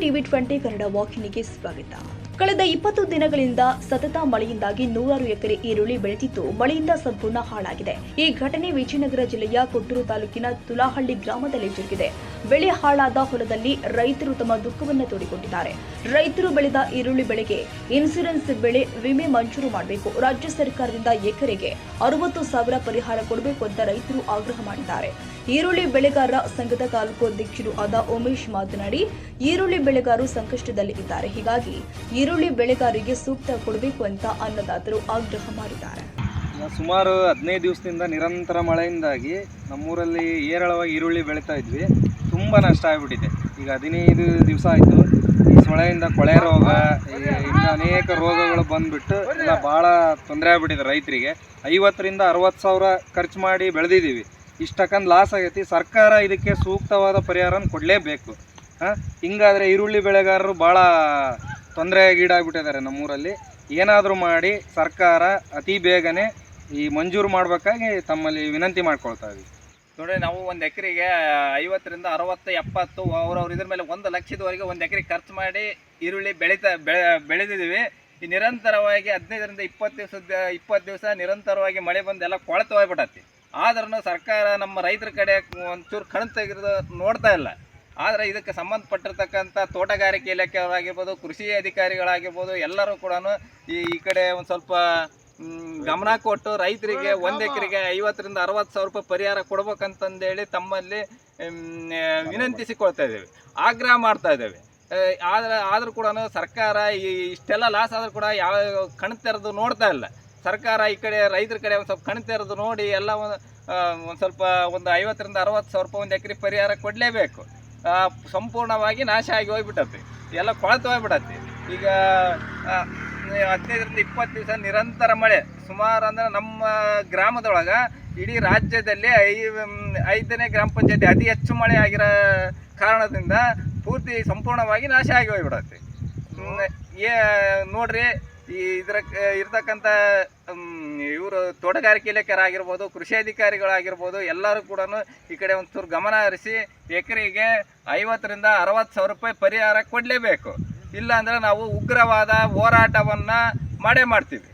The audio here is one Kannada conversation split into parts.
ಟಿವಿ 20 ಕನ್ನಡ ವಾಹಿನಿಗೆ ಸ್ವಾಗತ. ಕಳೆದ 20 ದಿನಗಳಿಂದ ಸತತ ಮಳೆಯಿಂದಾಗಿ 100 ಎಕರೆ ಈರುಳ್ಳಿ ಬೆಳೆದಿದ್ದು ಮಳೆಯಿಂದ ಸಂಪೂರ್ಣ ಹಾಳಾಗಿದೆ. ಈ ಘಟನೆ ವಿಜಯನಗರ ಜಿಲ್ಲೆಯ ಕೊಟ್ಟೂರು ತಾಲೂಕಿನ ತುಲಾಹಳ್ಳಿ ಗ್ರಾಮದಲ್ಲಿ ಜರುಗಿದೆ. ಬೆಳೆ ಹಾಳಾದ ಹೊಲದಲ್ಲಿ ರೈತರು ತಮ್ಮ ದುಃಖವನ್ನು ತೋಡಿಕೊಂಡಿದ್ದಾರೆ. ರೈತರು ಬೆಳೆದ ಈರುಳ್ಳಿ ಬೆಳೆಗೆ ಇನ್ಸೂರೆನ್ಸ್ ಬೆಳೆ ವಿಮೆ ಮಂಜೂರು ಮಾಡಬೇಕು. ರಾಜ್ಯ ಸರ್ಕಾರದಿಂದ ಎಕರೆಗೆ 60,000 ಪರಿಹಾರ ಕೊಡಬೇಕು ಅಂತ ರೈತರು ಆಗ್ರಹ ಮಾಡಿದ್ದಾರೆ. ಈರುಳ್ಳಿ ಬೆಳೆಗಾರರ ಸಂಘದ ತಾಲೂಕು ಅಧ್ಯಕ್ಷರು ಆದ ಉಮೇಶ್ ಮಾತನಾಡಿ, ಈರುಳ್ಳಿ ಬೆಳೆಗಾರರು ಸಂಕಷ್ಟದಲ್ಲಿ ಇದ್ದಾರೆ. ಹೀಗಾಗಿ ಈರುಳ್ಳಿ ಬೆಳೆಗಾರರಿಗೆ ಸೂಕ್ತ ಕೊಡಬೇಕು ಅಂತ ಅನ್ನದಾತರು ಆಗ್ರಹ ಮಾಡಿದ್ದಾರೆ. ಸುಮಾರು 15 ದಿವಸದಿಂದ ನಿರಂತರ ಮಳೆಯಿಂದಾಗಿ ನಮ್ಮೂರಲ್ಲಿ ಏರಳವಾಗಿ ಈರುಳ್ಳಿ ಬೆಳೀತಾ ಇದ್ವಿ. ತುಂಬ ನಷ್ಟ ಆಗಿಬಿಟ್ಟಿದೆ. ಈಗ 15 ದಿವಸ ಆಯಿತು. ಈ ಸೊಳೆಯಿಂದ ಕೊಳೆ ರೋಗ, ಇನ್ನು ಅನೇಕ ರೋಗಗಳು ಬಂದುಬಿಟ್ಟು ಎಲ್ಲ ಭಾಳ ತೊಂದರೆ ಆಗಿಬಿಟ್ಟಿದೆ ರೈತರಿಗೆ. 50,000 ರಿಂದ 60,000 ಖರ್ಚು ಮಾಡಿ ಬೆಳೆದಿದ್ದೀವಿ. ಇಷ್ಟಕ್ಕಂದು ಲಾಸ್ ಆಗೈತಿ. ಸರ್ಕಾರ ಇದಕ್ಕೆ ಸೂಕ್ತವಾದ ಪರಿಹಾರನ ಕೊಡಲೇಬೇಕು. ಹಿಂಗಾದರೆ ಈರುಳ್ಳಿ ಬೆಳೆಗಾರರು ಭಾಳ ತೊಂದರೆಗೀಡಾಗ್ಬಿಟ್ಟಿದ್ದಾರೆ. ನಮ್ಮೂರಲ್ಲಿ ಏನಾದರೂ ಮಾಡಿ ಸರ್ಕಾರ ಅತಿ ಬೇಗನೆ ಈ ಮಂಜೂರು ಮಾಡಬೇಕಾಗಿ ತಮ್ಮಲ್ಲಿ ವಿನಂತಿ ಮಾಡ್ಕೊಳ್ತಾ ಇದ್ದೀವಿ. ನೋಡಿ, ನಾವು ಒಂದು ಎಕರೆಗೆ 50 ರಿಂದ 60, 70 ಅವ್ರವ್ರ ಇದ್ರ ಮೇಲೆ 1 ಲಕ್ಷದವರೆಗೆ ಒಂದು ಎಕರೆ ಖರ್ಚು ಮಾಡಿ ಈರುಳ್ಳಿ ಬೆಳೆದಿದ್ದೀವಿ. ಈ ನಿರಂತರವಾಗಿ 15 ರಿಂದ 20 ದಿವಸ ನಿರಂತರವಾಗಿ ಮಳೆ ಬಂದು ಎಲ್ಲ ಕೊಳೆತು ಹೋಗ್ಬಿಟ್ಟತಿ. ಆದ್ರೂ ಸರ್ಕಾರ ನಮ್ಮ ರೈತರ ಕಡೆ ಒಂಚೂರು ಕಣ್ ತೆಗೆದು ನೋಡ್ತಾ ಇಲ್ಲ. ಆದರೆ ಇದಕ್ಕೆ ಸಂಬಂಧಪಟ್ಟಿರ್ತಕ್ಕಂಥ ತೋಟಗಾರಿಕೆ ಇಲಾಖೆಯವರಾಗಿರ್ಬೋದು, ಕೃಷಿ ಅಧಿಕಾರಿಗಳಾಗಿರ್ಬೋದು, ಎಲ್ಲರೂ ಕೂಡ ಈ ಕಡೆ ಒಂದು ಸ್ವಲ್ಪ ಗಮನ ಕೊಟ್ಟು ರೈತರಿಗೆ 1 ಎಕರೆಗೆ 50,000 ರಿಂದ 60,000 ರೂಪಾಯಿ ಪರಿಹಾರ ಕೊಡ್ಬೇಕಂತಂದೇಳಿ ತಮ್ಮಲ್ಲಿ ವಿನಂತಿಸಿಕೊಳ್ತಾ ಇದ್ದೇವೆ, ಆಗ್ರಹ ಮಾಡ್ತಾ ಇದ್ದೇವೆ. ಆದರೂ ಕೂಡ ಸರ್ಕಾರ ಇಷ್ಟೆಲ್ಲ ಲಾಸ್ ಆದರೂ ಕೂಡ ಯಾವ ಕಣ್ ತೆರೆದು ನೋಡ್ತಾ ಇಲ್ಲ. ಸರ್ಕಾರ ಈ ಕಡೆ ರೈತರ ಕಡೆ ಒಂದು ಸ್ವಲ್ಪ ಕಣ್ ತೆರೆದು ನೋಡಿ ಎಲ್ಲ ಒಂದು ಸ್ವಲ್ಪ 50,000 ರಿಂದ 60,000 ರೂಪಾಯಿ ಒಂದು ಎಕರೆ ಪರಿಹಾರ ಕೊಡಲೇಬೇಕು. ಸಂಪೂರ್ಣವಾಗಿ ನಾಶ ಆಗಿ ಹೋಗ್ಬಿಟ್ಟತಿ, ಎಲ್ಲ ಕೊಳೆತು ಹೋಗ್ಬಿಟ್ಟತಿ. ಈಗ 15 ರಿಂದ 20 ದಿವಸ ನಿರಂತರ ಮಳೆ, ಸುಮಾರು ಅಂದರೆ ನಮ್ಮ ಗ್ರಾಮದೊಳಗೆ ಇಡೀ ರಾಜ್ಯದಲ್ಲಿ 5ನೇ ಗ್ರಾಮ ಪಂಚಾಯತಿ ಅತಿ ಹೆಚ್ಚು ಮಳೆ ಆಗಿರೋ ಕಾರಣದಿಂದ ಪೂರ್ತಿ ಸಂಪೂರ್ಣವಾಗಿ ನಾಶ ಆಗಿ ಹೋಗ್ಬಿಡತ್ತೆ. ನೋಡ್ರಿ, ಇರ್ತಕ್ಕಂಥ ಇವರು ತೋಟಗಾರಿಕೆ ಇಲಾಖೆಯರಾಗಿರ್ಬೋದು, ಕೃಷಿ ಅಧಿಕಾರಿಗಳಾಗಿರ್ಬೋದು, ಎಲ್ಲರೂ ಕೂಡ ಈ ಕಡೆ ಒಂಚೂರು ಗಮನ ಹರಿಸಿ ಎಕರೆಗೆ 50,000 ರಿಂದ 60,000 ರೂಪಾಯಿ ಪರಿಹಾರ ಕೊಡಲೇಬೇಕು. ಇಲ್ಲಾಂದರೆ ನಾವು ಉಗ್ರವಾದ ಹೋರಾಟವನ್ನು ಮಾಡೇ ಮಾಡ್ತೀವಿ.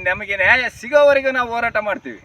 ನಮಗೆ ನ್ಯಾಯ ಸಿಗೋವರೆಗೂ ನಾವು ಹೋರಾಟ ಮಾಡ್ತೀವಿ.